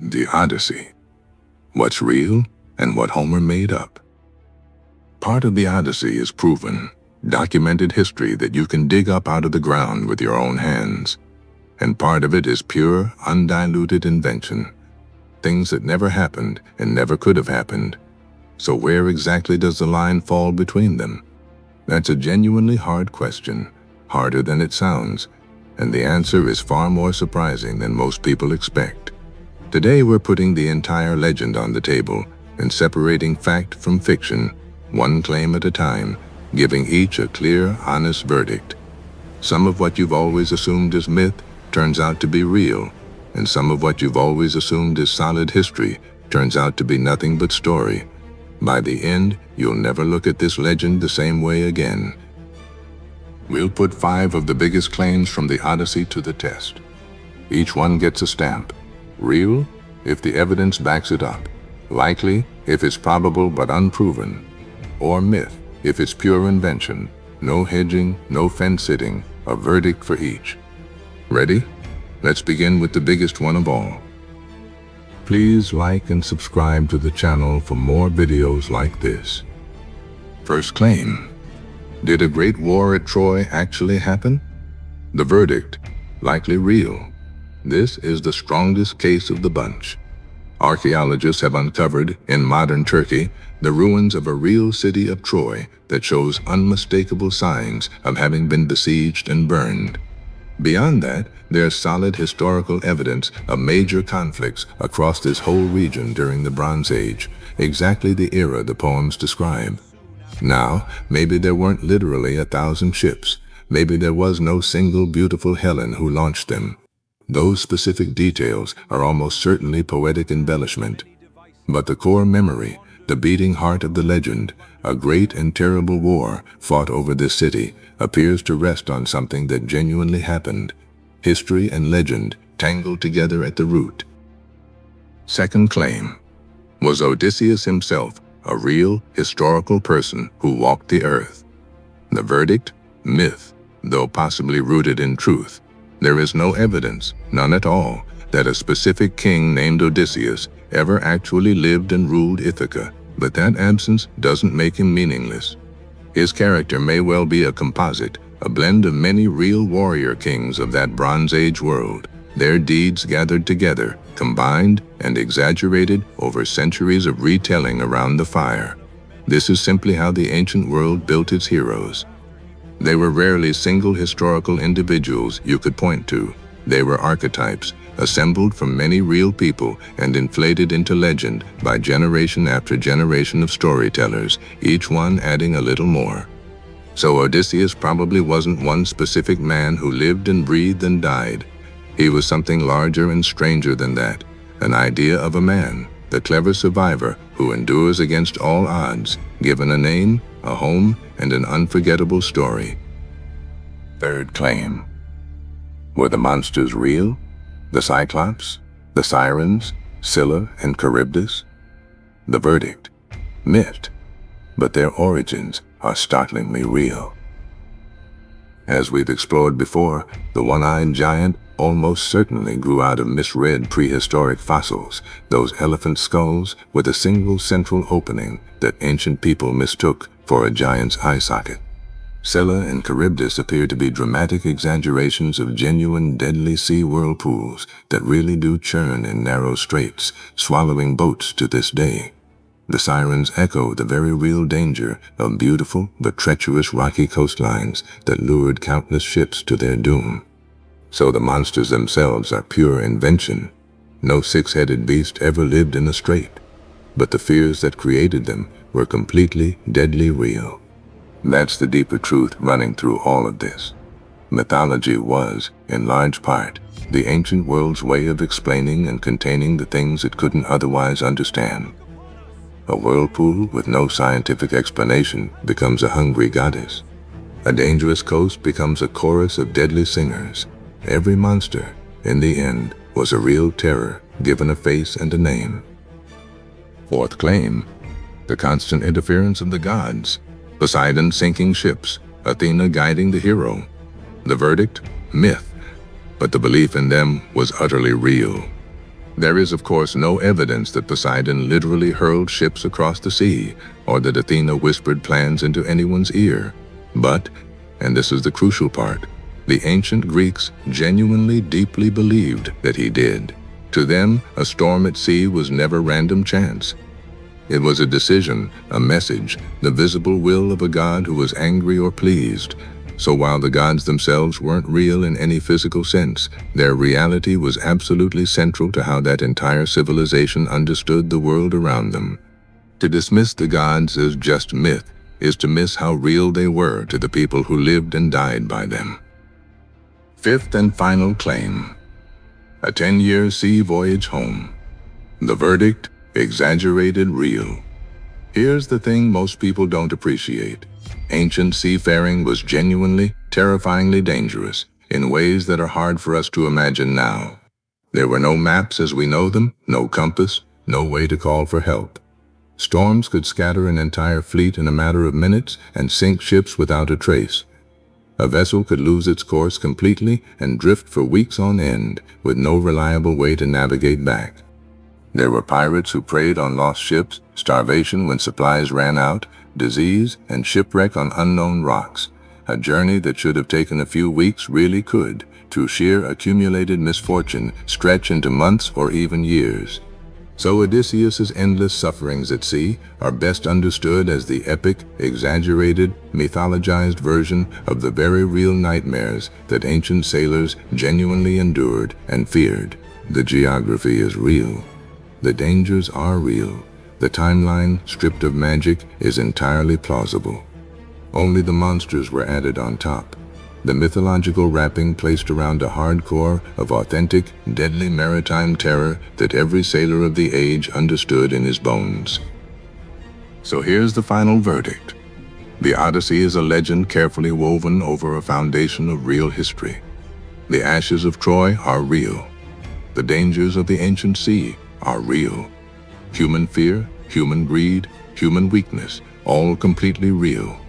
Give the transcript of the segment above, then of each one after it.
The Odyssey. What's real and what Homer made up. Part of the Odyssey is proven, documented history that you can dig up out of the ground with your own hands. And part of it is pure, undiluted invention. Things that never happened and never could have happened. So where exactly does the line fall between them? That's a genuinely hard question, harder than it sounds, and the answer is far more surprising than most people expect. Today we're putting the entire legend on the table and separating fact from fiction, one claim at a time, giving each a clear, honest verdict. Some of what you've always assumed is myth turns out to be real, and some of what you've always assumed is solid history turns out to be nothing but story. By the end, you'll never look at this legend the same way again. We'll put 5 of the biggest claims from the Odyssey to the test. Each one gets a stamp. Real, if the evidence backs it up. Likely, if it's probable but unproven. Or myth, if it's pure invention. No hedging, no fence-sitting, a verdict for each. Ready? Let's begin with the biggest one of all. Please like and subscribe to the channel for more videos like this. First claim. Did a great war at Troy actually happen? The verdict, likely real. This is the strongest case of the bunch. Archaeologists have uncovered, in modern Turkey, the ruins of a real city of Troy that shows unmistakable signs of having been besieged and burned. Beyond that, there's solid historical evidence of major conflicts across this whole region during the Bronze Age, exactly the era the poems describe. Now, maybe there weren't literally 1,000 ships. Maybe there was no single beautiful Helen who launched them. Those specific details are almost certainly poetic embellishment. But the core memory, the beating heart of the legend, a great and terrible war fought over this city, appears to rest on something that genuinely happened. History and legend tangled together at the root. Second claim. Was Odysseus himself a real, historical person who walked the earth? The verdict? Myth, though possibly rooted in truth. There is no evidence, none at all, that a specific king named Odysseus ever actually lived and ruled Ithaca, but that absence doesn't make him meaningless. His character may well be a composite, a blend of many real warrior kings of that Bronze Age world, their deeds gathered together, combined and exaggerated over centuries of retelling around the fire. This is simply how the ancient world built its heroes. They were rarely single historical individuals you could point to. They were archetypes, assembled from many real people and inflated into legend by generation after generation of storytellers, each one adding a little more. So Odysseus probably wasn't one specific man who lived and breathed and died. He was something larger and stranger than that, an idea of a man, the clever survivor who endures against all odds, given a name, a home, and an unforgettable story. Third claim. Were the monsters real? The Cyclops? The Sirens? Scylla and Charybdis? The verdict? Myth. But their origins are startlingly real. As we've explored before, the one-eyed giant almost certainly grew out of misread prehistoric fossils, those elephant skulls with a single central opening that ancient people mistook for a giant's eye socket. Scylla and Charybdis appear to be dramatic exaggerations of genuine deadly sea whirlpools that really do churn in narrow straits, swallowing boats to this day. The Sirens echo the very real danger of beautiful but treacherous rocky coastlines that lured countless ships to their doom. So the monsters themselves are pure invention. No six-headed beast ever lived in a strait, but the fears that created them were completely, deadly real. That's the deeper truth running through all of this. Mythology was, in large part, the ancient world's way of explaining and containing the things it couldn't otherwise understand. A whirlpool with no scientific explanation becomes a hungry goddess. A dangerous coast becomes a chorus of deadly singers. Every monster, in the end, was a real terror given a face and a name. Fourth claim. The constant interference of the gods. Poseidon sinking ships, Athena guiding the hero. The verdict? Myth. But the belief in them was utterly real. There is, of course, no evidence that Poseidon literally hurled ships across the sea, or that Athena whispered plans into anyone's ear. But, and this is the crucial part, the ancient Greeks genuinely deeply believed that he did. To them, a storm at sea was never random chance. It was a decision, a message, the visible will of a god who was angry or pleased. So while the gods themselves weren't real in any physical sense, their reality was absolutely central to how that entire civilization understood the world around them. To dismiss the gods as just myth is to miss how real they were to the people who lived and died by them. Fifth and final claim. A 10-year sea voyage home. The verdict? Exaggerated real. Here's the thing most people don't appreciate. Ancient seafaring was genuinely, terrifyingly dangerous in ways that are hard for us to imagine now. There were no maps as we know them, no compass, no way to call for help. Storms could scatter an entire fleet in a matter of minutes and sink ships without a trace. A vessel could lose its course completely and drift for weeks on end with no reliable way to navigate back. There were pirates who preyed on lost ships, starvation when supplies ran out, disease, and shipwreck on unknown rocks. A journey that should have taken a few weeks really could, through sheer accumulated misfortune, stretch into months or even years. So Odysseus's endless sufferings at sea are best understood as the epic, exaggerated, mythologized version of the very real nightmares that ancient sailors genuinely endured and feared. The geography is real. The dangers are real. The timeline, stripped of magic, is entirely plausible. Only the monsters were added on top. The mythological wrapping placed around a hard core of authentic, deadly maritime terror that every sailor of the age understood in his bones. So here's the final verdict. The Odyssey is a legend carefully woven over a foundation of real history. The ashes of Troy are real. The dangers of the ancient sea are real. Human fear, human greed, human weakness, all completely real.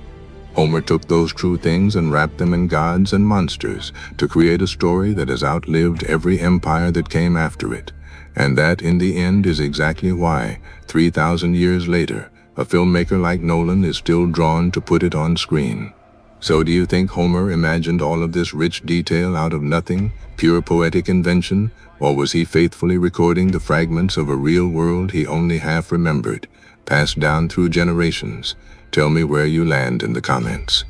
Homer took those true things and wrapped them in gods and monsters to create a story that has outlived every empire that came after it. And that, in the end, is exactly why, 3,000 years later, a filmmaker like Nolan is still drawn to put it on screen. So do you think Homer imagined all of this rich detail out of nothing, pure poetic invention? Or was he faithfully recording the fragments of a real world he only half remembered, passed down through generations? Tell me where you land in the comments.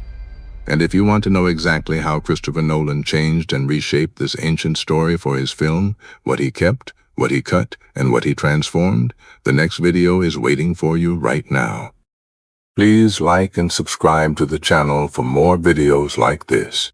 And if you want to know exactly how Christopher Nolan changed and reshaped this ancient story for his film, what he kept, what he cut, and what he transformed, the next video is waiting for you right now. Please like and subscribe to the channel for more videos like this.